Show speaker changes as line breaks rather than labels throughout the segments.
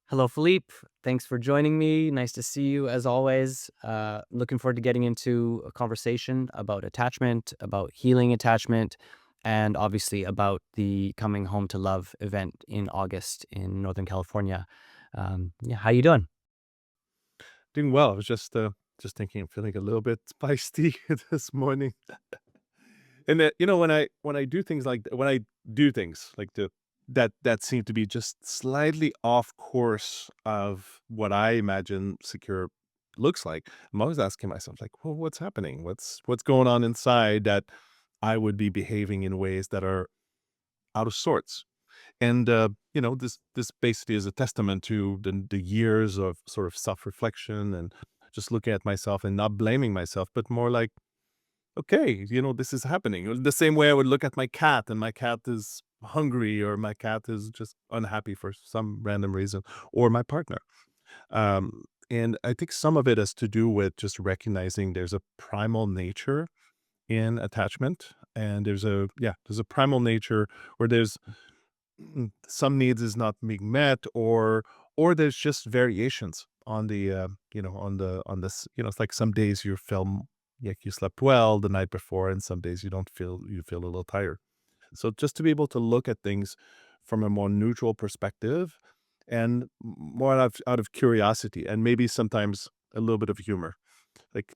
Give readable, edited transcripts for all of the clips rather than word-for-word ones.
Hello, Philippe. Thanks for joining me. Nice to see you as always. Looking forward to getting into a conversation about attachment, about healing attachment, and obviously about the Coming Home to Love event in August in Northern California. Yeah, how you doing?
Doing well. I was just thinking I'm feeling a little bit feisty this morning. And that, when I do things like when I do things like that seem to be just slightly off course of what I imagine secure looks like, I'm always asking myself, like, well, what's happening? What's going on inside that I would be behaving in ways that are out of sorts? And this basically is a testament to the years of sort of self-reflection and just looking at myself and not blaming myself, but more like, okay, this is happening. The same way I would look at my cat and my cat is hungry or my cat is just unhappy for some random reason, or my partner. And I think some of it has to do with just recognizing there's a primal nature in attachment, and there's a primal nature where there's some needs is not being met, or there's just variations on the on this, it's like some days you feel like you slept well the night before, and some days you feel a little tired. So just to be able to look at things from a more neutral perspective and more out of curiosity, and maybe sometimes a little bit of humor, like,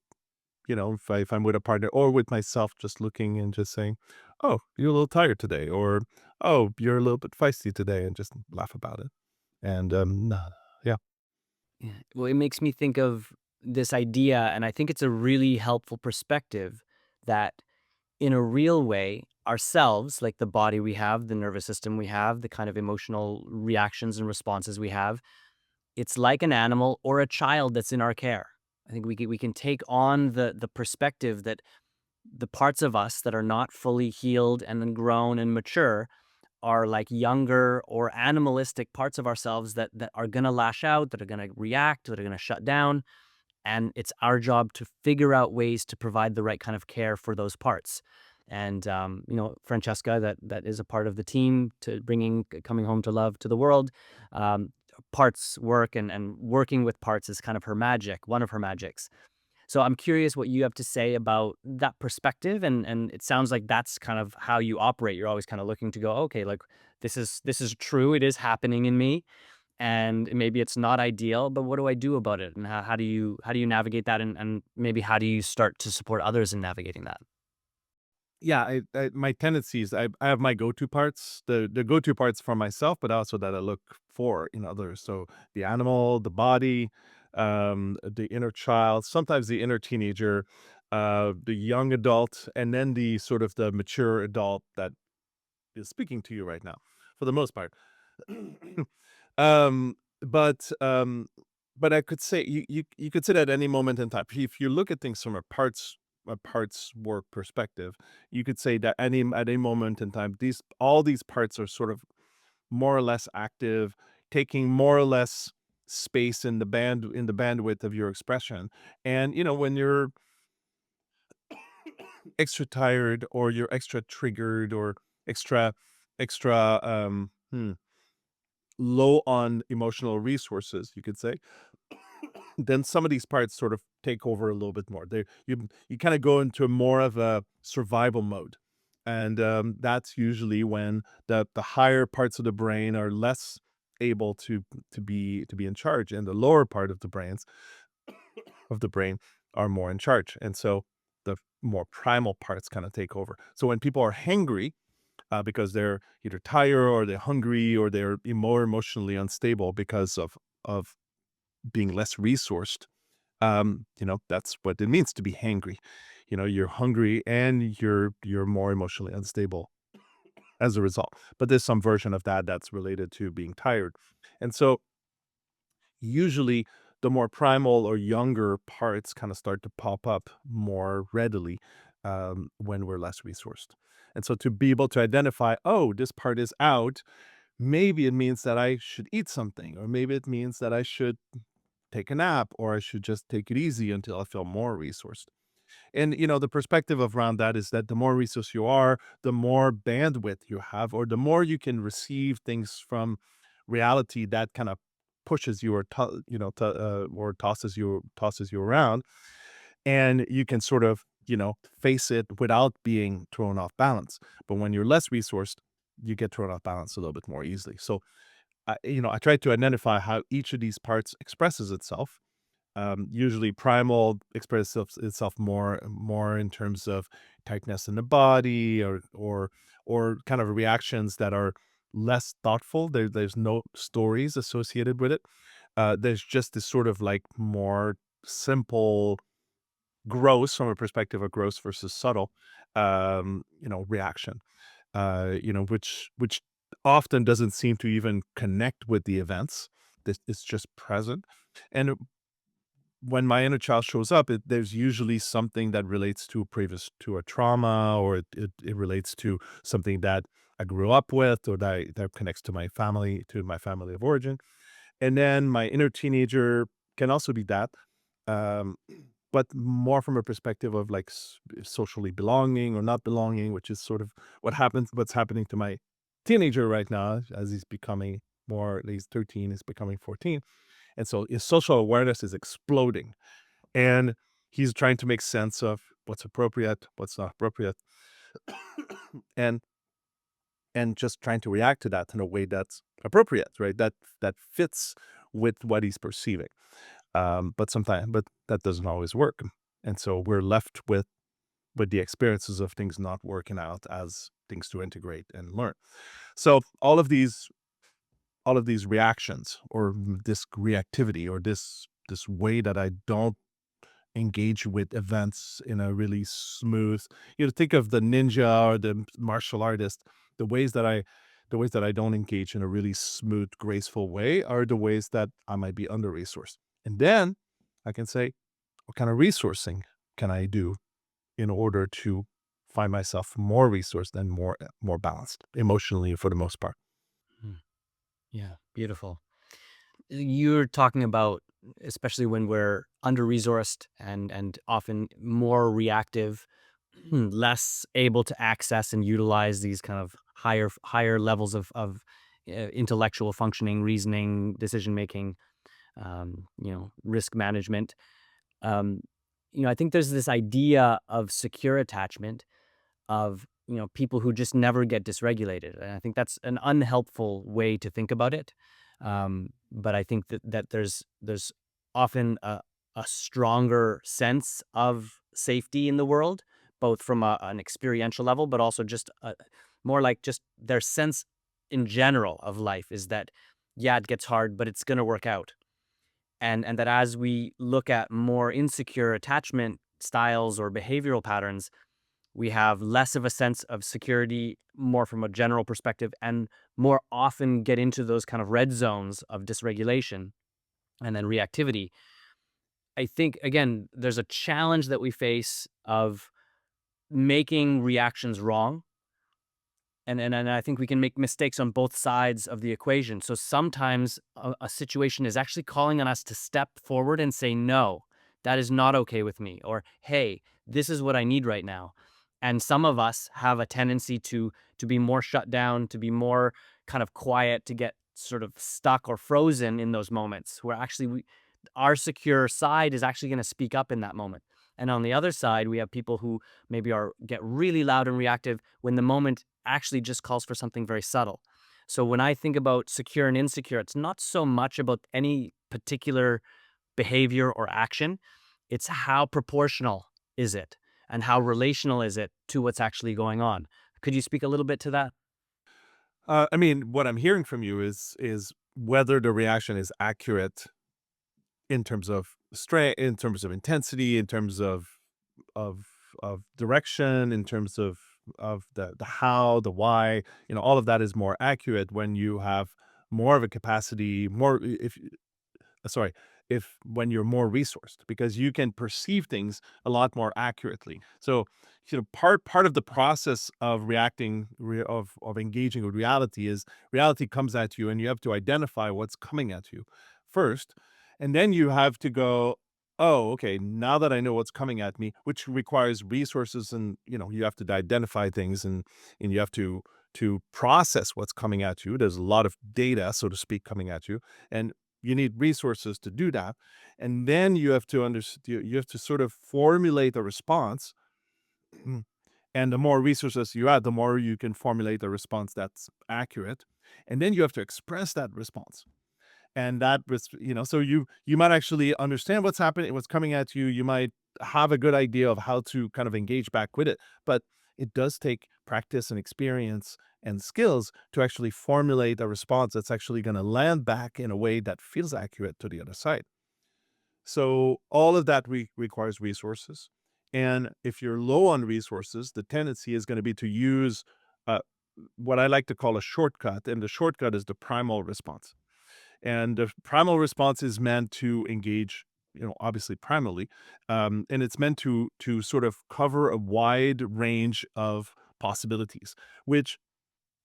if I'm with a partner or with myself, just looking and just saying, "Oh, you're a little tired today," or, "Oh, you're a little bit feisty today," and just laugh about it. And, nah, yeah.
Yeah. Well, it makes me think of this idea, and I think it's a really helpful perspective that in a real way, ourselves, like the body we have, the nervous system we have, the kind of emotional reactions and responses we have, it's like an animal or a child that's in our care. I think we can take on the perspective that the parts of us that are not fully healed and then grown and mature are like younger or animalistic parts of ourselves that are going to lash out, that are going to react, that are going to shut down, and it's our job to figure out ways to provide the right kind of care for those parts. And Francesca, that is a part of the team to bringing Coming Home to Love to the world. Um, Parts work and working with parts is kind of her magic, one of her magics. So I'm curious what you have to say about that perspective, and it sounds like that's kind of how you operate. You're always kind of looking to go, okay, like this is true, it is happening in me, and maybe it's not ideal, but what do I do about it? And how do you navigate that? And maybe how do you start to support others in navigating that?
Yeah, my tendencies, I have my go-to parts, the go-to parts for myself, but also that I look for in others. So the animal, the body, the inner child, sometimes the inner teenager, the young adult, and then the sort of the mature adult that is speaking to you right now, for the most part. Um, but, um, but I could say you could say that at any moment in time. If you look at things from a parts work perspective, you could say that at any moment in time, all these parts are sort of more or less active, taking more or less space in the bandwidth of your expression. And when you're extra tired, or you're extra triggered, or extra extra low on emotional resources, you could say, then some of these parts sort of take over a little bit more. You kind of go into more of a survival mode, and that's usually when the higher parts of the brain are less able to be in charge, and the lower part of the brain are more in charge, and so the more primal parts kind of take over. So when people are hangry, because they're either tired, or they're hungry, or they're more emotionally unstable because of being less resourced. That's what it means to be hangry. You're hungry and you're more emotionally unstable as a result. But there's some version of that that's related to being tired. And so usually the more primal or younger parts kind of start to pop up more readily, when we're less resourced. And so to be able to identify, oh, this part is out, maybe it means that I should eat something, or maybe it means that I should take a nap, or I should just take it easy until I feel more resourced. And the perspective around that is that the more resource you are, the more bandwidth you have, or the more you can receive things from reality that kind of pushes you or or tosses you around, and you can sort of, face it without being thrown off balance. But when you're less resourced, you get thrown off balance a little bit more easily. So I try to identify how each of these parts expresses itself. Usually, primal expresses itself more in terms of tightness in the body, or kind of reactions that are less thoughtful. There's no stories associated with it. There's just this sort of like more simple, gross from a perspective of gross versus subtle, reaction. Which often doesn't seem to even connect with the events. This it's just present. And when my inner child shows up, there's usually something that relates to a trauma, or it relates to something that I grew up with, or that connects to my family of origin. And then my inner teenager can also be that, um, but more from a perspective of like socially belonging or not belonging, which is sort of what's happening to my teenager right now as he's becoming more. He's 13, he's becoming 14, and so his social awareness is exploding, and he's trying to make sense of what's appropriate, what's not appropriate, and just trying to react to that in a way that's appropriate, right? That fits with what he's perceiving. But that doesn't always work, and so we're left with the experiences of things not working out as things to integrate and learn. So all of these reactions, or this reactivity, or this way that I don't engage with events in a really smooth, think of the ninja or the martial artist. The ways that I don't engage in a really smooth, graceful way are the ways that I might be under resourced. And then I can say, what kind of resourcing can I do in order to find myself more resourced and more balanced emotionally for the most part?
Hmm. Yeah, beautiful. You're talking about, especially when we're under resourced and often more reactive, less able to access and utilize these kind of higher levels of intellectual functioning, reasoning, decision making, risk management. Um, I think there's this idea of secure attachment, of people who just never get dysregulated, and I think that's an unhelpful way to think about it. But I think that there's often a stronger sense of safety in the world, both from an experiential level, but also just more like just their sense in general of life is that, yeah, it gets hard, but it's going to work out. And that as we look at more insecure attachment styles or behavioral patterns, we have less of a sense of security, more from a general perspective, and more often get into those kind of red zones of dysregulation and then reactivity. I think, again, there's a challenge that we face of making reactions wrong. And I think we can make mistakes on both sides of the equation. So sometimes a situation is actually calling on us to step forward and say, no, that is not okay with me. Or, hey, this is what I need right now. And some of us have a tendency to be more shut down, to be more kind of quiet, to get sort of stuck or frozen in those moments where actually our secure side is actually going to speak up in that moment. And on the other side, we have people who maybe get really loud and reactive when the moment actually just calls for something very subtle. So when I think about secure and insecure, it's not so much about any particular behavior or action. It's how proportional is it and how relational is it to what's actually going on. Could you speak a little bit to that?
I mean, what I'm hearing from you is whether the reaction is accurate in terms of strength, in terms of intensity, in terms of direction, in terms of the how, the why. All of that is more accurate when you have more of a capacity, more if sorry, if when you're more resourced, because you can perceive things a lot more accurately. So, part of the process of of engaging with reality is reality comes at you, and you have to identify what's coming at you first, and then you have to go, oh, okay, now that I know what's coming at me, which requires resources, and you have to identify things, and you have to process what's coming at you. There's a lot of data, so to speak, coming at you, and you need resources to do that, and then you have to you have to sort of formulate a response. And the more resources you add, the more you can formulate a response that's accurate, and then you have to express that response. And that was, so you might actually understand what's happening, what's coming at you. You might have a good idea of how to kind of engage back with it, but it does take practice and experience and skills to actually formulate a response that's actually going to land back in a way that feels accurate to the other side. So all of that requires resources. And if you're low on resources, the tendency is going to be to use uh, what I like to call a shortcut. And the shortcut is the primal response. And the primal response is meant to engage, obviously primally, and it's meant to sort of cover a wide range of possibilities, which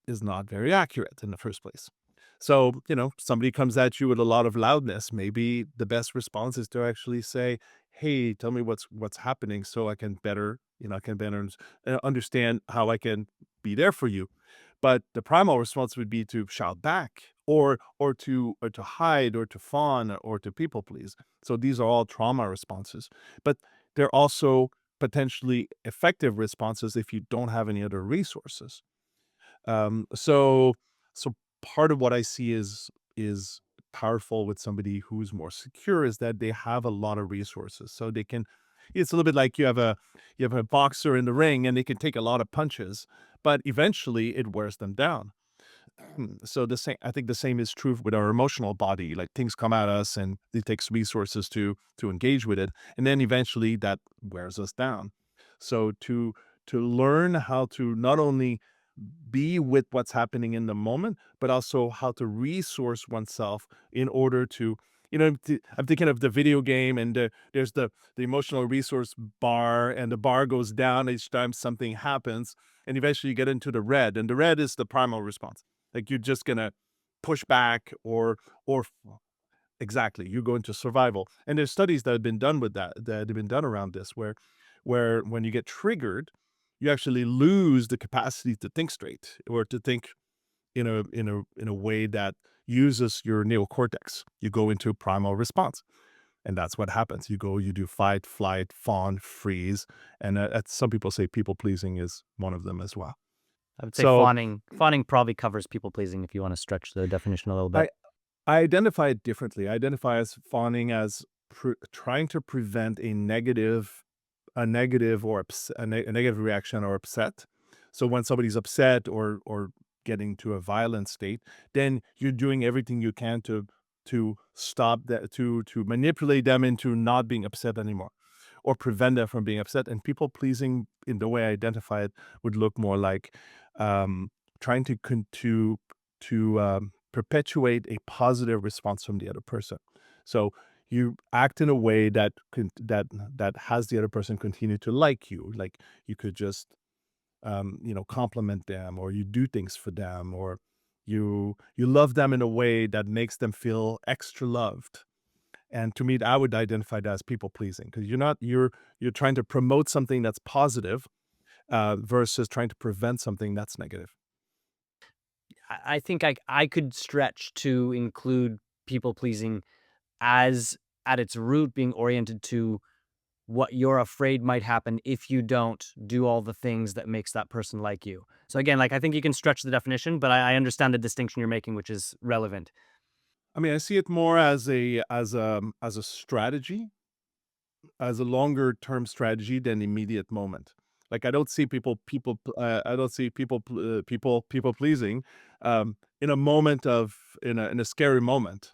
is not very accurate in the first place. So, somebody comes at you with a lot of loudness. Maybe the best response is to actually say, "Hey, tell me what's happening so I can better, I can better understand how I can be there for you." But the primal response would be to shout back, or to hide, or to fawn, or to people please. So these are all trauma responses. But they're also potentially effective responses if you don't have any other resources. So part of what I see is powerful with somebody who's more secure is that they have a lot of resources. So they can, it's a little bit like you have a boxer in the ring and they can take a lot of punches, but eventually it wears them down. So the same, I think the same is true with our emotional body. Like things come at us and it takes resources to engage with it. And then eventually that wears us down. So to learn how to not only be with what's happening in the moment, but also how to resource oneself in order to, I'm thinking of the video game, and there's the emotional resource bar, and the bar goes down each time something happens, and eventually you get into the red, and the red is the primal response. Like you're just gonna push back, or exactly, you go into survival. And there's studies that have been done with that have been done around this, where when you get triggered, you actually lose the capacity to think straight, or to think in a way that uses your neocortex. You go into primal response. And that's what happens. You do fight, flight, fawn, freeze. And some people say people pleasing is one of them as well.
I would say
So
fawning probably covers people pleasing if you want to stretch the definition a little bit.
I, I identify it differently. I identify as fawning as trying to prevent a negative or a negative reaction or upset. So when somebody's upset or getting to a violent state, then you're doing everything you can to stop that, to manipulate them into not being upset anymore, or prevent them from being upset. And people pleasing, in the way I identify it, would look more like trying to perpetuate a positive response from the other person. So you act in a way that has the other person continue to like you. Like you could just compliment them, or you do things for them, or you love them in a way that makes them feel extra loved. And to me, I would identify that as people pleasing, because you're trying to promote something that's positive, versus trying to prevent something that's negative.
I think I could stretch to include people pleasing as at its root being oriented to what you're afraid might happen if you don't do all the things that makes that person like you. So again, like I think you can stretch the definition, but I understand the distinction you're making, which is relevant.
I mean, I see it more as a strategy, as a longer term strategy than immediate moment. Like I don't see people pleasing in a moment of in a scary moment.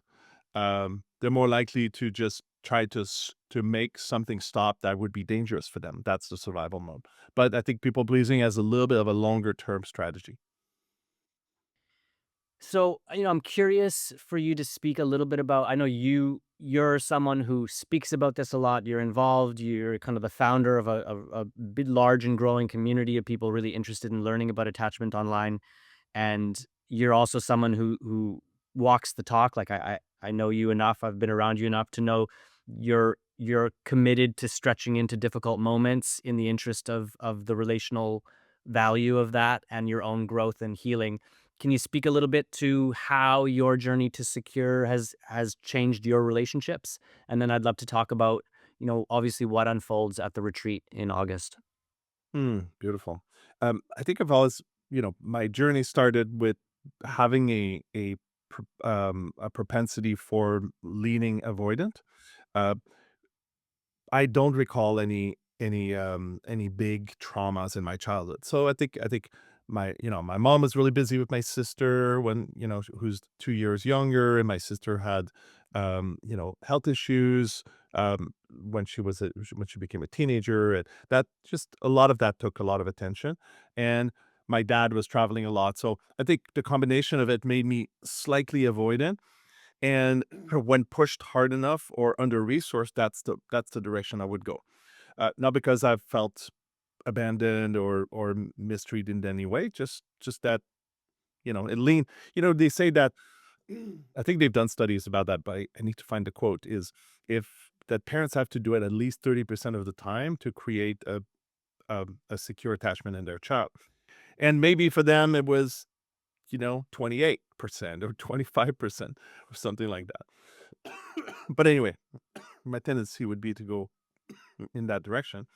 They're more likely to just try to make something stop that would be dangerous for them. That's the survival mode. But I think people pleasing has a little bit of a longer term strategy.
So, I'm curious for you to speak a little bit about, I know you're someone who speaks about this a lot. You're involved, you're kind of the founder of a big large and growing community of people really interested in learning about attachment online. And you're also someone who walks the talk. Like I know you enough. I've been around you enough to know you're committed to stretching into difficult moments in the interest of the relational value of that and your own growth and healing. Can you speak a little bit to how your journey to secure has changed your relationships? And then I'd love to talk about, obviously what unfolds at the retreat in August.
Beautiful. I think I've always, my journey started with having a propensity for leaning avoidant. Uh, I don't recall any big traumas in my childhood. So I think my mom was really busy with my sister when, who's 2 years younger, and my sister had health issues when she became a teenager, and that just a lot of that took a lot of attention. And my dad was traveling a lot. So I think the combination of it made me slightly avoidant, and when pushed hard enough or under-resourced, that's the direction I would go. Not because I've felt abandoned or mistreated in any way, just that, it lean they say that I think they've done studies about that, but I need to find the quote, is if that parents have to do it at least 30% of the time to create a secure attachment in their child. And maybe for them it was, 28% or 25% or something like that. But anyway, my tendency would be to go in that direction.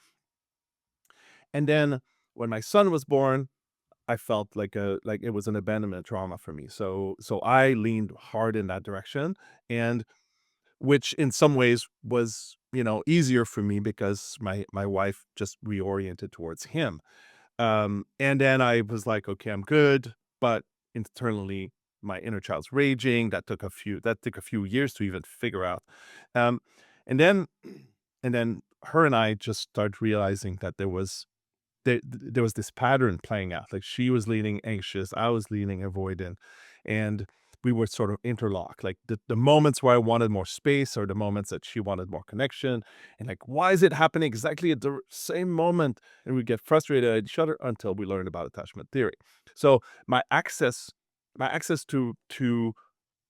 And then when my son was born, I felt like it was an abandonment trauma for me. So I leaned hard in that direction, and which in some ways was, easier for me because my wife just reoriented towards him. And then I was like, okay, I'm good, but internally my inner child's raging. That took a few years to even figure out. Um, and then and then her and I just started realizing that there was this pattern playing out. Like, she was leaning anxious, I was leaning avoidant, and we were sort of interlocked. Like, the moments where I wanted more space or the moments that she wanted more connection, and like, why is it happening exactly at the same moment? And we get frustrated at each other until we learn about attachment theory. So my access, my access to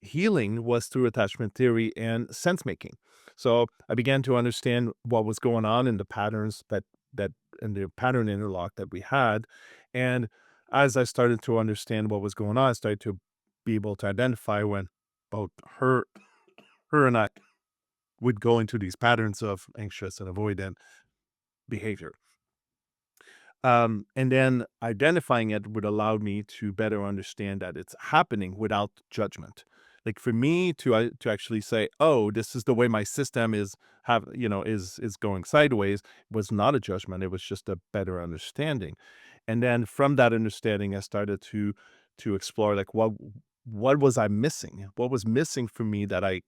healing was through attachment theory and sense making. So I began to understand what was going on in the patterns that in the pattern interlock that we had. And as I started to understand what was going on, I started to be able to identify when both her and I would go into these patterns of anxious and avoidant behavior. And then identifying it would allow me to better understand that it's happening without judgment. Like, for me to actually say, "Oh, this is the way my system is going sideways," was not a judgment. It was just a better understanding. And then from that understanding, I started to explore, like, what was I missing? What was missing for me that I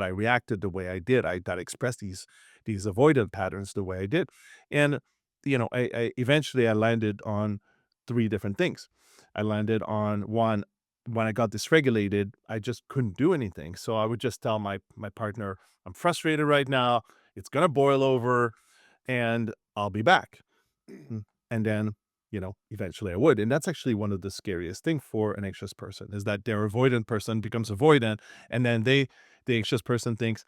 reacted the way I did, that expressed these avoidant patterns the way I did. And I eventually I landed on three different things. I landed on one: when I got dysregulated, I just couldn't do anything. So I would just tell my partner, "I'm frustrated right now. It's gonna boil over, and I'll be back." And then, eventually I would. And that's actually one of the scariest thing for an anxious person, is that their avoidant person becomes avoidant, and then the anxious person thinks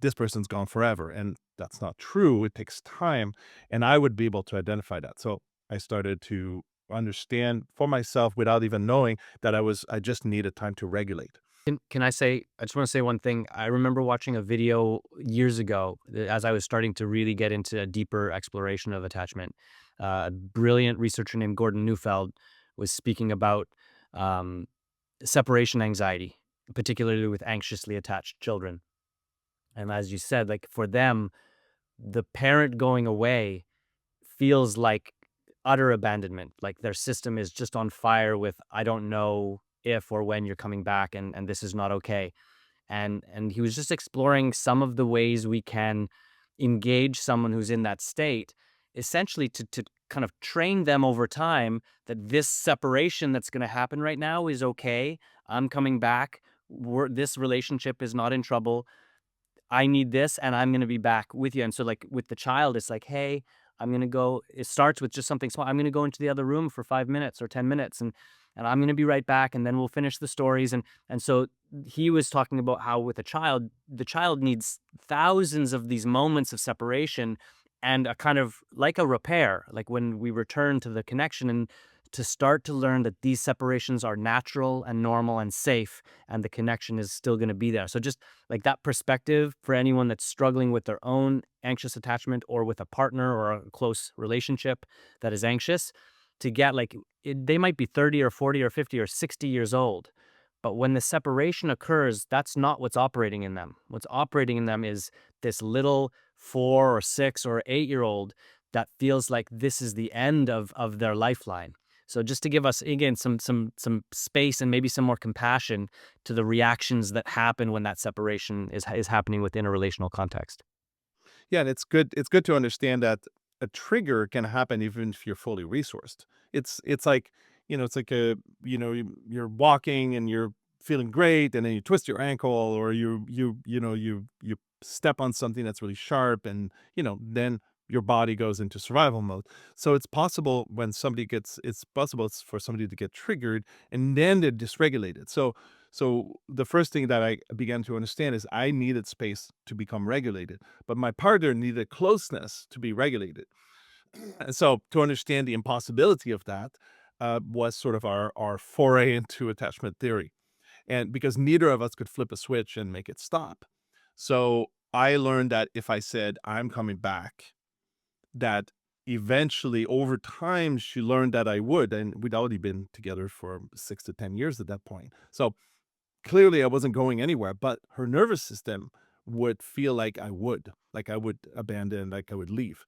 this person's gone forever. And that's not true. It takes time. And I would be able to identify that. So I started to understand for myself without even knowing that I just needed time to regulate.
Can I say, I just want to say one thing. I remember watching a video years ago as I was starting to really get into a deeper exploration of attachment. A brilliant researcher named Gordon Neufeld was speaking about um, separation anxiety, particularly with anxiously attached children. And as you said, like for them, the parent going away feels like utter abandonment. Like their system is just on fire with, I don't know if or when you're coming back, and this is not okay. And he was just exploring some of the ways we can engage someone who's in that state, essentially to kind of train them over time that this separation that's going to happen right now is okay. I'm coming back. This relationship is not in trouble. I need this and I'm gonna be back with you. And so like with the child, it's like, hey, I'm gonna go. It starts with just something small. I'm gonna go into the other room for 5 minutes or 10 minutes and I'm gonna be right back and then we'll finish the stories. And so he was talking about how with a child, the child needs thousands of these moments of separation and a kind of like a repair, like when we return to the connection, and to start to learn that these separations are natural and normal and safe, and the connection is still going to be there. So just like that perspective for anyone that's struggling with their own anxious attachment, or with a partner or a close relationship that is anxious, to get like they might be 30 or 40 or 50 or 60 years old, but when the separation occurs, that's not what's operating in them. What's operating in them is this little 4 or 6 or 8 year old that feels like this is the end of their lifeline. So just to give us again some space and maybe some more compassion to the reactions that happen when that separation is happening within a relational context.
Yeah, and it's good to understand that a trigger can happen even if you're fully resourced. It's like, it's like you're walking and you're feeling great, and then you twist your ankle, or you step on something that's really sharp, and then your body goes into survival mode. So it's possible for somebody to get triggered, and then they're dysregulated. So the first thing that I began to understand is I needed space to become regulated, but my partner needed closeness to be regulated. And so to understand the impossibility of that was sort of our foray into attachment theory. And because neither of us could flip a switch and make it stop. So I learned that if I said, I'm coming back, that eventually over time she learned that I would. And we'd already been together for 6 to 10 years at that point. So clearly I wasn't going anywhere, but her nervous system would feel like I would abandon, like I would leave.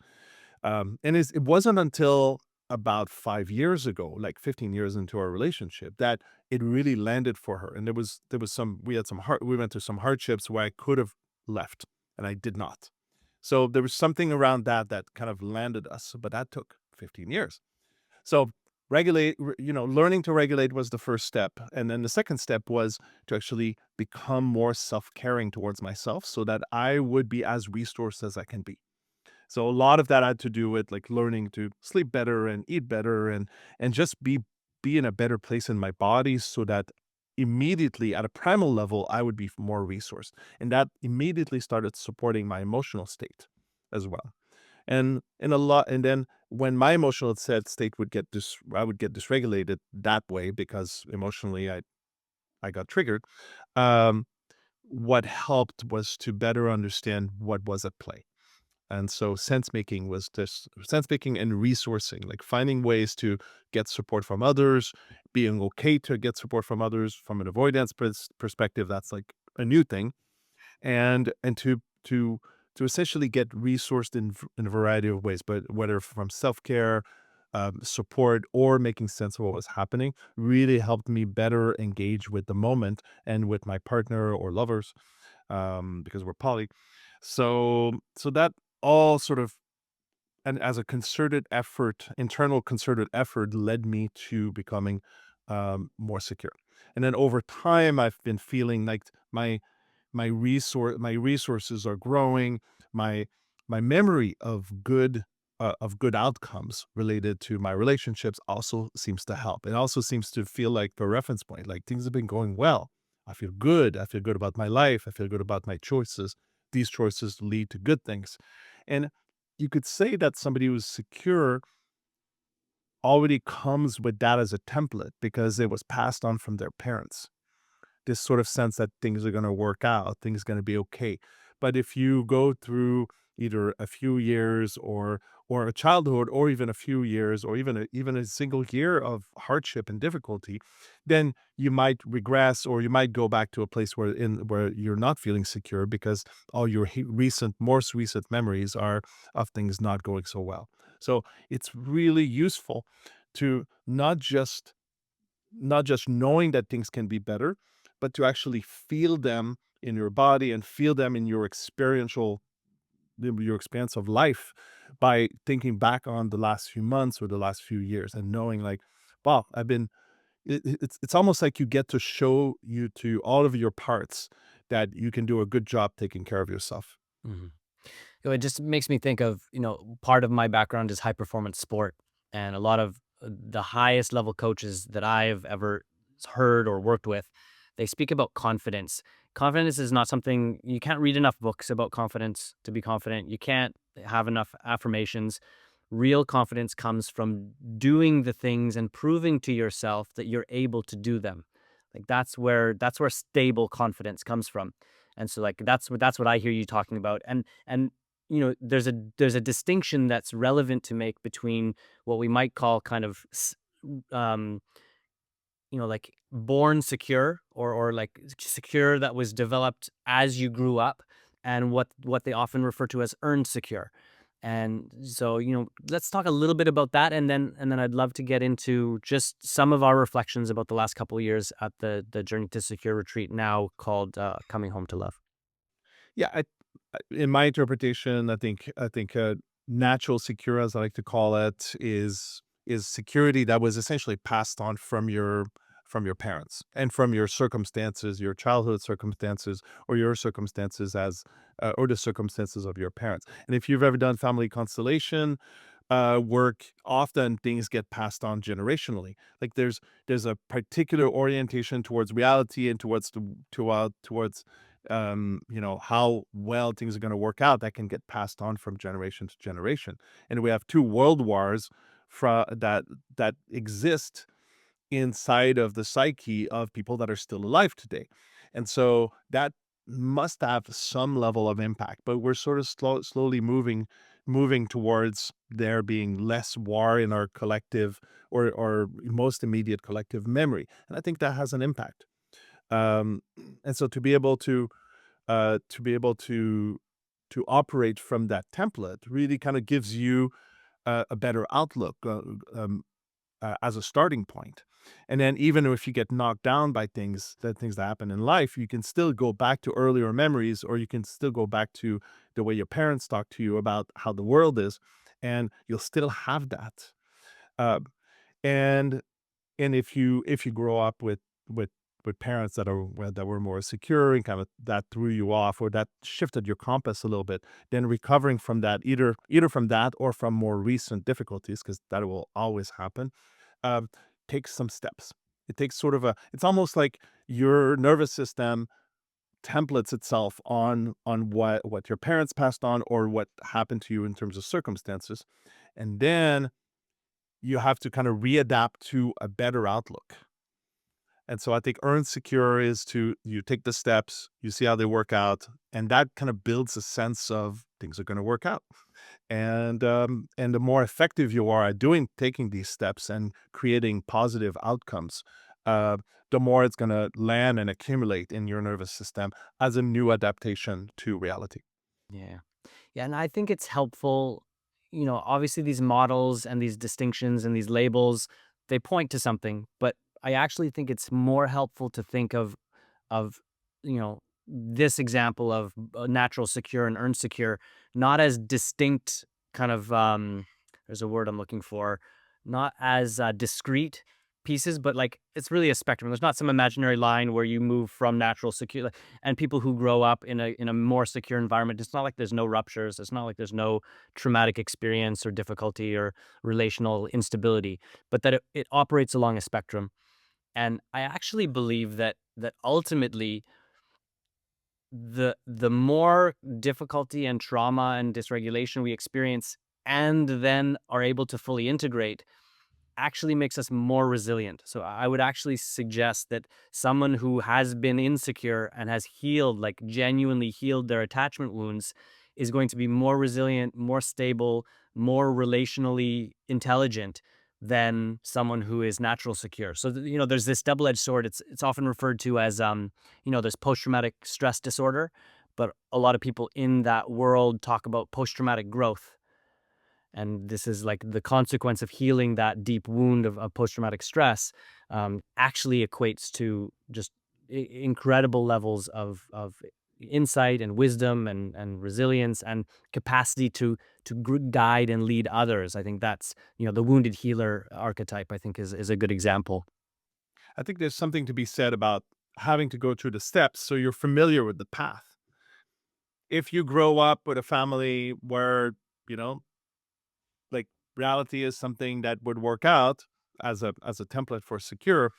It wasn't until about 5 years ago, like 15 years into our relationship, that it really landed for her. And there was some we had some hard we went through some hardships where I could have left, and I did not. So there was something around that kind of landed us, but that took 15 years. So learning to regulate was the first step. And then the second step was to actually become more self-caring towards myself so that I would be as resourced as I can be. So a lot of that had to do with like learning to sleep better and eat better, and just be in a better place in my body so that immediately at a primal level I would be more resourced. And that immediately started supporting my emotional state as well. And then when my emotional state would get I would get dysregulated that way because emotionally I got triggered. Um, what helped was to better understand what was at play. And so sense making and resourcing, like finding ways to get support from others, being okay to get support from others from an avoidance perspective. That's like a new thing, and to essentially get resourced in a variety of ways, but whether from self-care, support, or making sense of what was happening, really helped me better engage with the moment and with my partner or lovers, because we're poly. So that all sort of, and as a concerted effort, internal concerted effort, led me to becoming more secure. And then over time, I've been feeling like my resources are growing. My my memory of good outcomes related to my relationships also seems to help. It also seems to feel like the reference point, like things have been going well. I feel good. I feel good about my life. I feel good about my choices. These choices lead to good things. And you could say that somebody who's secure already comes with that as a template because it was passed on from their parents, this sort of sense that things are gonna work out, things are gonna be okay. But if you go through either a few years or a childhood, or even a few years, or even a single year of hardship and difficulty, then you might regress, or you might go back to a place where you're not feeling secure because all your most recent memories are of things not going so well. So it's really useful to not just knowing that things can be better, but to actually feel them in your body and feel them in your experience of life by thinking back on the last few months or the last few years and knowing like, wow, it's almost like you get to show you to all of your parts that you can do a good job taking care of yourself.
Mhm. It just makes me think of, part of my background is high performance sport. And a lot of the highest level coaches that I've ever heard or worked with, they speak about confidence. Confidence is not something you can't read enough books about confidence to be confident. You can't have enough affirmations. Real confidence comes from doing the things and proving to yourself that you're able to do them. Like that's where stable confidence comes from. And so like that's what I hear you talking about. And there's a distinction that's relevant to make between what we might call kind of um like born secure or like secure that was developed as you grew up, and what they often refer to as earned secure. And so, let's talk a little bit about that, and then I'd love to get into just some of our reflections about the last couple of years at the Journey to Secure retreat now called Coming Home to Love.
Yeah, in my interpretation, I think natural secure, as I like to call it, is security that was essentially passed on from your parents and from your circumstances, your childhood circumstances, or your circumstances as or the circumstances of your parents. And if you've ever done family constellation work, often things get passed on generationally. Like there's a particular orientation towards reality and towards how well things are going to work out that can get passed on from generation to generation. And we have two world wars that exist inside of the psyche of people that are still alive today. And so that must have some level of impact, but we're sort of slowly moving towards there being less war in our collective or most immediate collective memory. And I think that has an impact. Um, and so to be able to operate from that template really kind of gives you a better outlook. As a starting point. And then even if you get knocked down by things that happen in life, you can still go back to earlier memories, or you can still go back to the way your parents talk to you about how the world is, and you'll still have that. Uh, and if you grow up with with parents that were more secure and kind of that threw you off or that shifted your compass a little bit, then recovering from that, either from that or from more recent difficulties, because that will always happen, um, takes some steps. It takes sort of it's almost like your nervous system templates itself on what your parents passed on or what happened to you in terms of circumstances. And then you have to kind of readapt to a better outlook. And so I think earn secure is to you take the steps, you see how they work out, and that kind of builds a sense of things are going to work out. And the more effective you are at taking these steps and creating positive outcomes, uh, the more it's going to land and accumulate in your nervous system as a new adaptation to reality.
Yeah. Yeah, and I think it's helpful, obviously these models and these distinctions and these labels, they point to something, but I actually think it's more helpful to think of this example of natural secure and earned secure not as distinct kind of there's a word I'm looking for, not as discrete pieces, but like it's really a spectrum. There's not some imaginary line where you move from natural secure, and people who grow up in a more secure environment, it's not like there's no ruptures, it's not like there's no traumatic experience or difficulty or relational instability, but that it operates along a spectrum. And I actually believe that ultimately the more difficulty and trauma and dysregulation we experience and then are able to fully integrate actually makes us more resilient. So I would actually suggest that someone who has been insecure and has healed, like genuinely healed their attachment wounds, is going to be more resilient, more stable, more relationally intelligent than someone who is natural secure. So there's this double-edged sword. It's often referred to as there's post-traumatic stress disorder, but a lot of people in that world talk about post-traumatic growth, and this is like the consequence of healing that deep wound of post-traumatic stress, actually equates to just incredible levels of insight and wisdom and resilience and capacity to guide and lead others. I think that's the wounded healer archetype, I think, is a good example.
I think there's something to be said about having to go through the steps so you're familiar with the path. If you grow up with a family where, you know, like reality is something that would work out as a template for secure,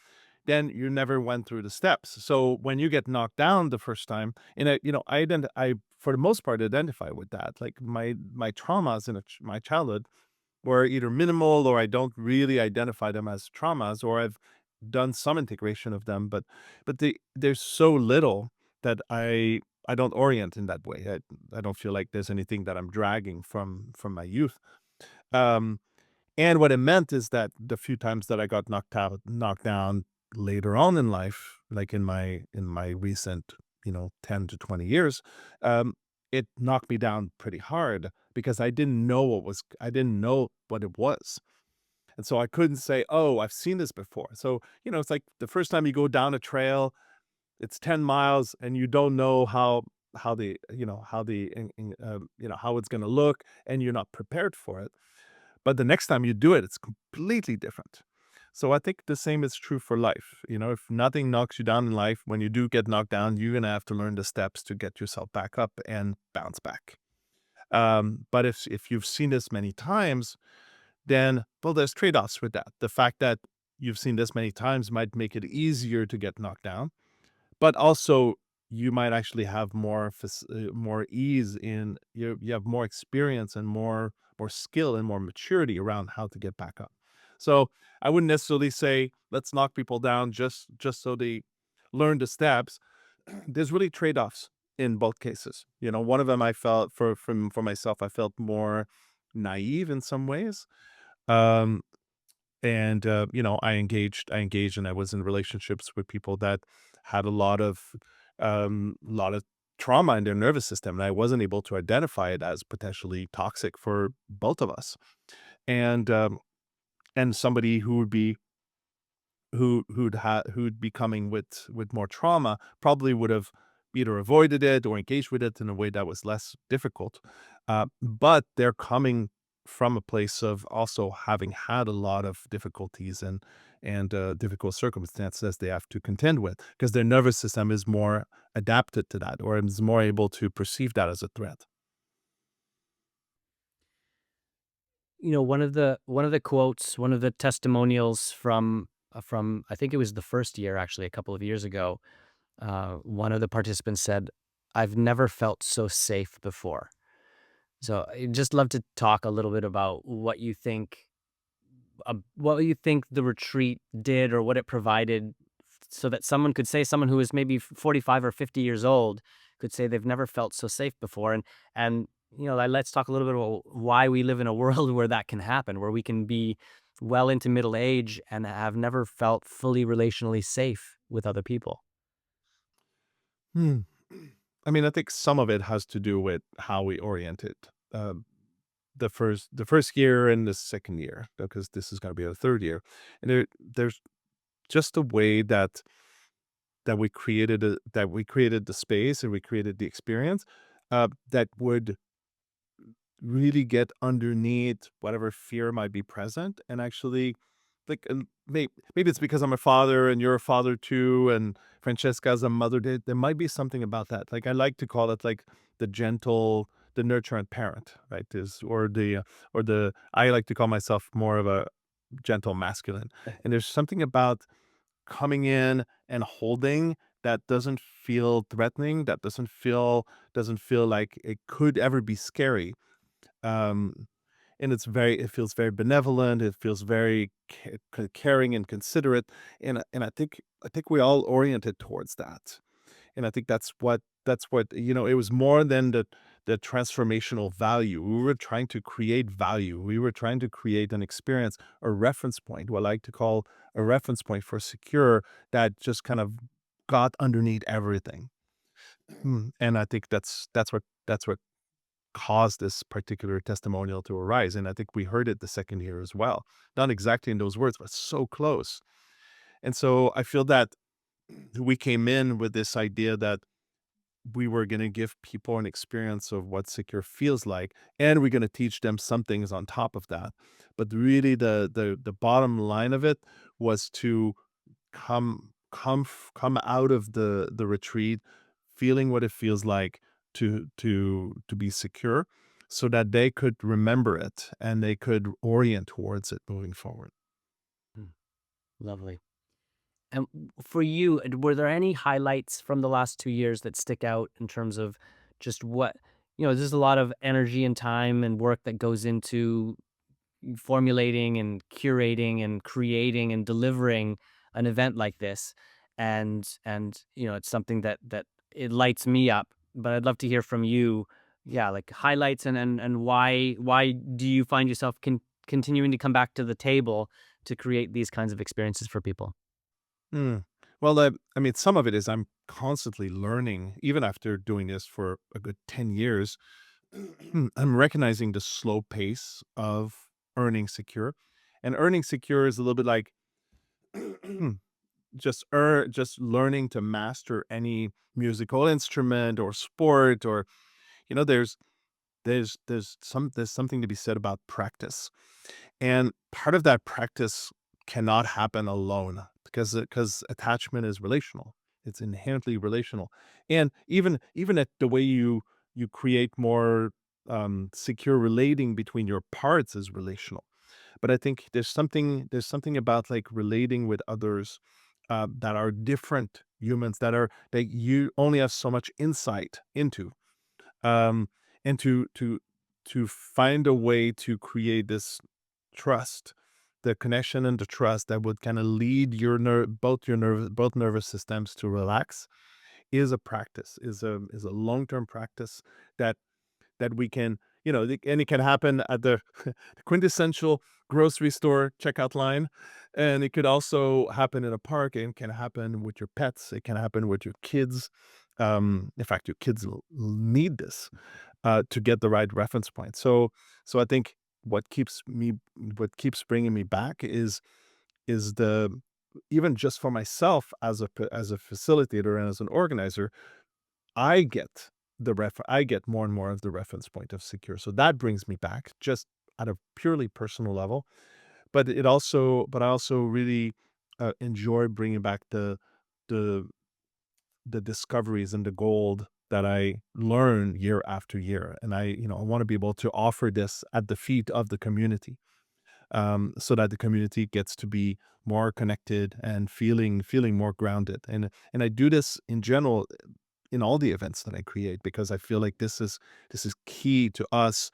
then you never went through the steps. So when you get knocked down the first time, and I for the most part identify with that. Like my traumas in my childhood were either minimal, or I don't really identify them as traumas, or I've done some integration of them, but there's so little that I don't orient in that way. I don't feel like there's anything that I'm dragging from my youth. Um, and what it meant is that the few times that I got knocked down later on in life, like in my recent, 10 to 20 years, um, it knocked me down pretty hard because I didn't know what it was. And so I couldn't say, "Oh, I've seen this before." So, it's like the first time you go down a trail, it's 10 miles and you don't know how it's gonna look, and you're not prepared for it. But the next time you do it, it's completely different. So I think the same is true for life. If nothing knocks you down in life, when you do get knocked down, you're gonna have to learn the steps to get yourself back up and bounce back. But if you've seen this many times, then, well, there's trade-offs with that. The fact that you've seen this many times might make it easier to get knocked down, but also you might actually have more ease in you have more experience and more skill and more maturity around how to get back up. So I wouldn't necessarily say let's knock people down just so they learn the steps. There's really trade-offs in both cases. One of them I felt for myself, I felt more naive in some ways. Um, and I engaged and I was in relationships with people that had a lot of trauma in their nervous system, and I wasn't able to identify it as potentially toxic for both of us. And somebody who'd be coming with more trauma probably would have either avoided it or engaged with it in a way that was less difficult. But they're coming from a place of also having had a lot of difficulties and difficult circumstances they have to contend with, because their nervous system is more adapted to that, or is more able to perceive that as a threat.
One of the quotes, one of the testimonials from I think it was the first year, actually a couple of years ago. One of the participants said, "I've never felt so safe before." So I'd just love to talk a little bit about what you think the retreat did, or what it provided, so that someone who is maybe 45 or 50 years old could say they've never felt so safe before. And let's talk a little bit about why we live in a world where that can happen, where we can be well into middle age and have never felt fully relationally safe with other people.
Hmm. I mean, I think some of it has to do with how we orient it. The first year and the second year, because this is going to be the third year, and there's just a way that we created the space and we created the experience, that would really get underneath whatever fear might be present, and actually, like, maybe it's because I'm a father and you're a father too, and Francesca's a mother. There might be something about that. Like, I like to call it like the nurturant parent, right? Is or the I like to call myself more of a gentle masculine, and there's something about coming in and holding that doesn't feel threatening, that doesn't feel like it could ever be scary. um, and it feels very benevolent, it feels very caring and considerate, and I think we all oriented towards that, and I think that's what it was more than the transformational value. We were trying to create value. We were trying to create an experience, a reference point, what I like to call a reference point for secure, that just kind of got underneath everything. And I think that's what caused this particular testimonial to arise, and I think we heard it the second year as well. Not exactly in those words, but so close. And so I feel that we came in with this idea that we were gonna give people an experience of what secure feels like, and we're gonna teach them some things on top of that. But really the bottom line of it was to come out of the retreat feeling what it feels like to be secure, so that they could remember it and they could orient towards it moving forward.
Mm, lovely. And for you, were there any highlights from the last 2 years that stick out in terms of just there's a lot of energy and time and work that goes into formulating and curating and creating and delivering an event like this, and it's something that it lights me up. But I'd love to hear from you, yeah, like highlights, and why do you find yourself continuing to come back to the table to create these kinds of experiences for people?
Mm. Well, I mean, some of it is I'm constantly learning, even after doing this for a good 10 years. I'm recognizing the slow pace of earning secure. And earning secure is a little bit like just learning to master any musical instrument or sport, or there's there's something to be said about practice. And part of that practice cannot happen alone because attachment is relational. It's inherently relational. And even at the way you create more secure relating between your parts is relational. But I think there's something about like relating with others that are different humans that you only have so much insight into, um, and to find a way to create this trust, the connection and the trust that would kind of lead both nervous systems to relax is a practice, is a long-term practice that we can, and it can happen at the quintessential grocery store checkout line, and it could also happen in a park, and can happen with your pets, it can happen with your kids. In fact, your kids need this to get the right reference point. So I think what keeps bringing me back is the even just for myself as a facilitator and as an organizer, I get more and more of the reference point of secure. So that brings me back just at a purely personal level. But I also really enjoy bringing back the the discoveries and the gold that I learn year after year. And I want to be able to offer this at the feet of the community, so that the community gets to be more connected and feeling more grounded. And I do this in general in all the events that I create because I feel like this is key to us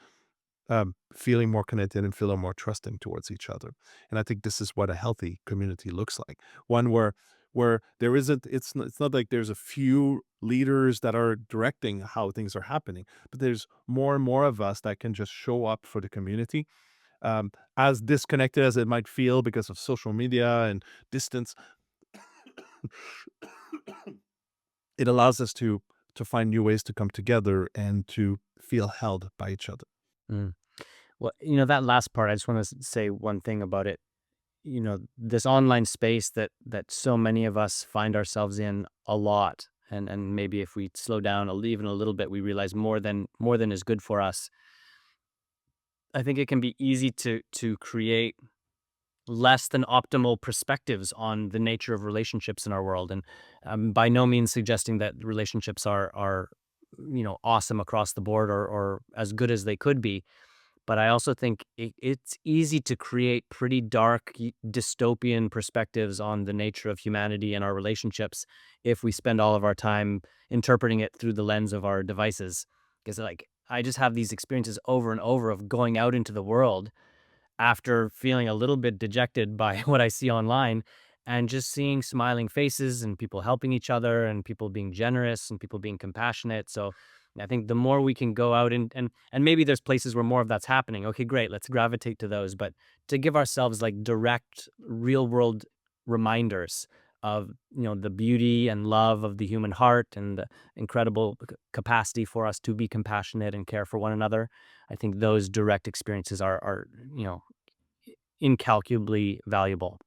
feeling more connected and feeling more trusting towards each other. And I think this is what a healthy community looks like. One where there isn't it's not like there's a few leaders that are directing how things are happening, but there's more and more of us that can just show up for the community, as disconnected as it might feel because of social media and distance. It allows us to find new ways to come together and to feel held by each other.
Mm. Well, that last part, I just want to say one thing about it. This online space that so many of us find ourselves in a lot, and maybe if we slow down even a little bit, we realize more than is good for us. I think it can be easy to create less than optimal perspectives on the nature of relationships in our world, and by no means suggesting that relationships are awesome across the board, or as good as they could be. But I also think it's easy to create pretty dark, dystopian perspectives on the nature of humanity and our relationships if we spend all of our time interpreting it through the lens of our devices. Because, like, I just have these experiences over and over of going out into the world after feeling a little bit dejected by what I see online, and just seeing smiling faces and people helping each other and people being generous and people being compassionate. So I think the more we can go out and maybe there's places where more of that's happening. Okay, great, let's gravitate to those. But to give ourselves like direct real world reminders of the beauty and love of the human heart and the incredible capacity for us to be compassionate and care for one another. I think those direct experiences are you know incalculably valuable.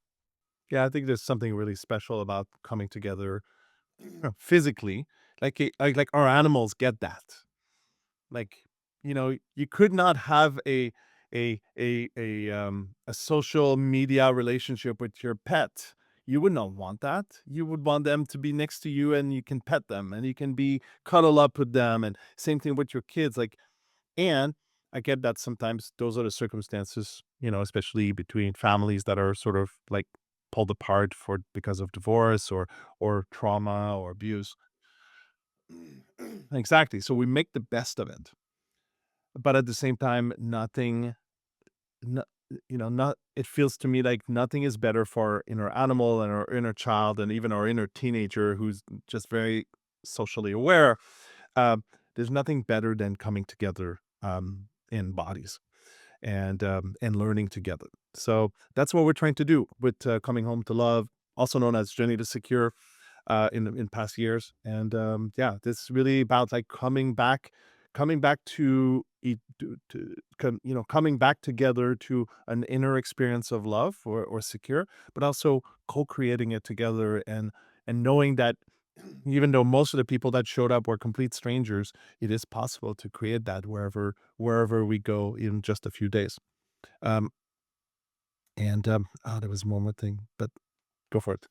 Yeah, I think there's something really special about coming together physically. Like our animals get that. Like, you could not have a social media relationship with your pet. You would not want that. You would want them to be next to you and you can pet them and you can be cuddle up with them, and same thing with your kids. Like, and I get that sometimes those are the circumstances, especially between families that are sort of like pulled apart for because of divorce or trauma or abuse. Exactly. So we make the best of it, but at the same time, nothing, no, not. It feels to me like nothing is better for our inner animal and our inner child and even our inner teenager who's just very socially aware. Um, there's nothing better than coming together in bodies and learning together. So that's what we're trying to do with coming home to love, also known as journey to secure, in past years. And yeah, this is really about like coming back to coming back together to an inner experience of love or secure, but also co-creating it together and knowing that even though most of the people that showed up were complete strangers, it is possible to create that wherever we go in just a few days. Um, there was one more thing, but go for it.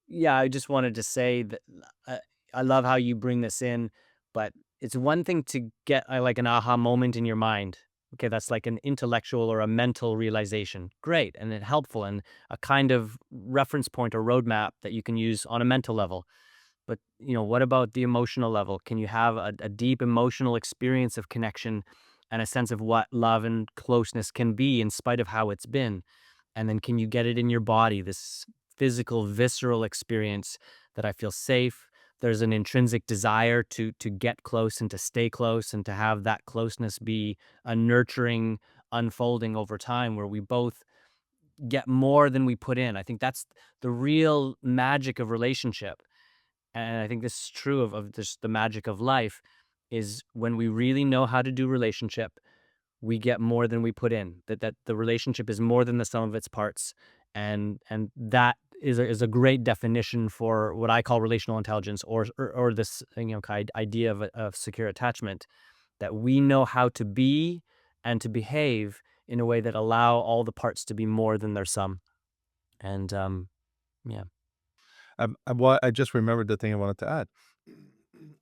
Yeah, I just wanted to say that uh, I love how you bring this in, but it's one thing to get like an aha moment in your mind. Okay, that's like an intellectual or a mental realization. Great, and it helpful and a kind of reference point or roadmap that you can use on a mental level. But, what about the emotional level? Can you have a deep emotional experience of connection and a sense of what love and closeness can be in spite of how it's been? And then can you get it in your body, this physical, visceral experience that I feel safe? There's an intrinsic desire to get close and to stay close and to have that closeness be a nurturing unfolding over time where we both get more than we put in. I think that's the real magic of relationship, and I think this is true of just the magic of life, is when we really know how to do relationship, we get more than we put in. That the relationship is more than the sum of its parts, and that is a great definition for what I call relational intelligence, or this idea of secure attachment. That we know how to be and to behave in a way that allow all the parts to be more than their sum. And yeah.
I just remembered the thing I wanted to add.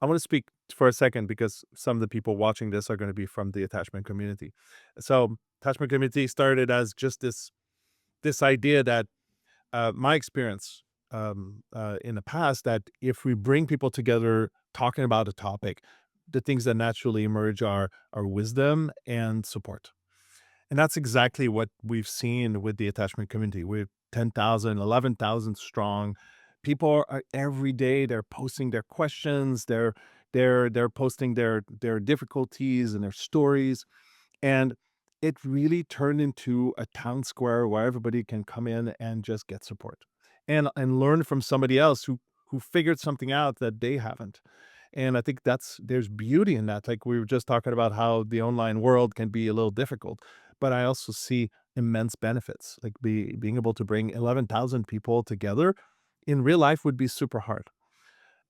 I want to speak for a second because some of the people watching this are going to be from the attachment community. So, attachment community started as just this idea that my experience in the past that if we bring people together talking about a topic, the things that naturally emerge are wisdom and support. And that's exactly what we've seen with the attachment community. We're 10,000, 11,000 strong. People are every day, they're posting their questions, they're posting their difficulties and their stories. And it really turned into a town square where everybody can come in and just get support and learn from somebody else who figured something out that they haven't. And I think there's beauty in that. Like we were just talking about how the online world can be a little difficult, but I also see immense benefits. Like being able to bring 11,000 people together in real life would be super hard.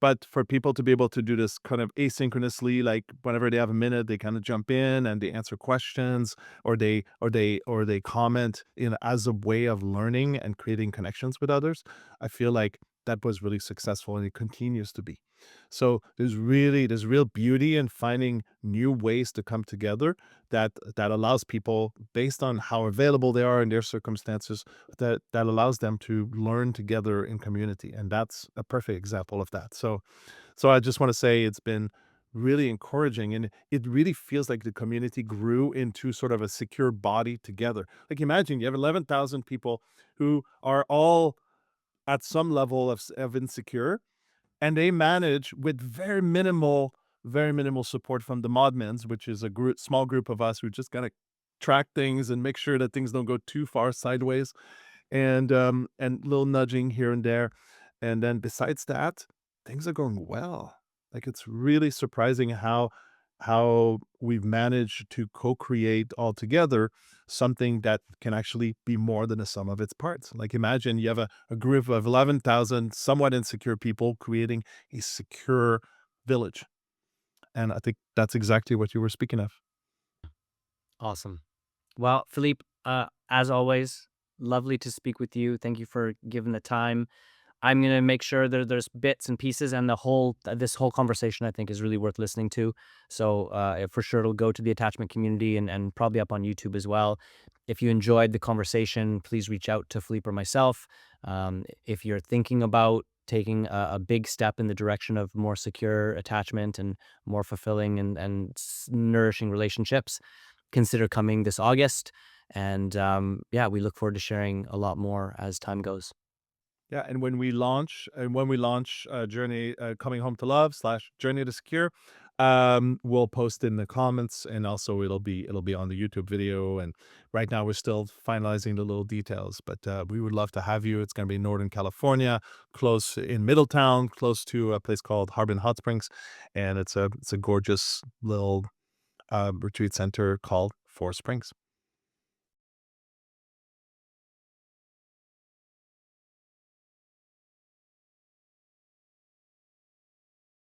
But for people to be able to do this kind of asynchronously, like whenever they have a minute, they kind of jump in and they answer questions or they comment in as a way of learning and creating connections with others. I feel like that was really successful and it continues to be. So there's real beauty in finding new ways to come together that allows people based on how available they are in their circumstances that allows them to learn together in community, and that's a perfect example of that. So I just want to say it's been really encouraging, and it really feels like the community grew into sort of a secure body together. Like imagine you have 11,000 people who are all at some level of insecure, and they manage with very minimal support from the modmins, which is a small group of us who just gotta track things and make sure that things don't go too far sideways, and little nudging here and there. And then besides that, things are going well. Like it's really surprising how we've managed to co-create all together something that can actually be more than a sum of its parts. Like imagine you have a group of 11,000 somewhat insecure people creating a secure village. And I think that's exactly what you were speaking of.
Awesome. Well, Philippe, as always, lovely to speak with you. Thank you for giving the time. I'm gonna make sure that there's bits and pieces, and this whole conversation I think is really worth listening to. So for sure, it'll go to the attachment community and probably up on YouTube as well. If you enjoyed the conversation, please reach out to Philippe or myself. If you're thinking about taking a big step in the direction of more secure attachment and more fulfilling and nourishing relationships, consider coming this August. And yeah, we look forward to sharing a lot more as time goes.
Yeah, and when we launch Journey Coming Home to Love slash Journey to Secure, we'll post in the comments, and also it'll be on the YouTube video. And right now we're still finalizing the little details, but we would love to have you. It's going to be in Northern California, close in Middletown, close to a place called Harbin Hot Springs, and it's a gorgeous little retreat center called Four Springs.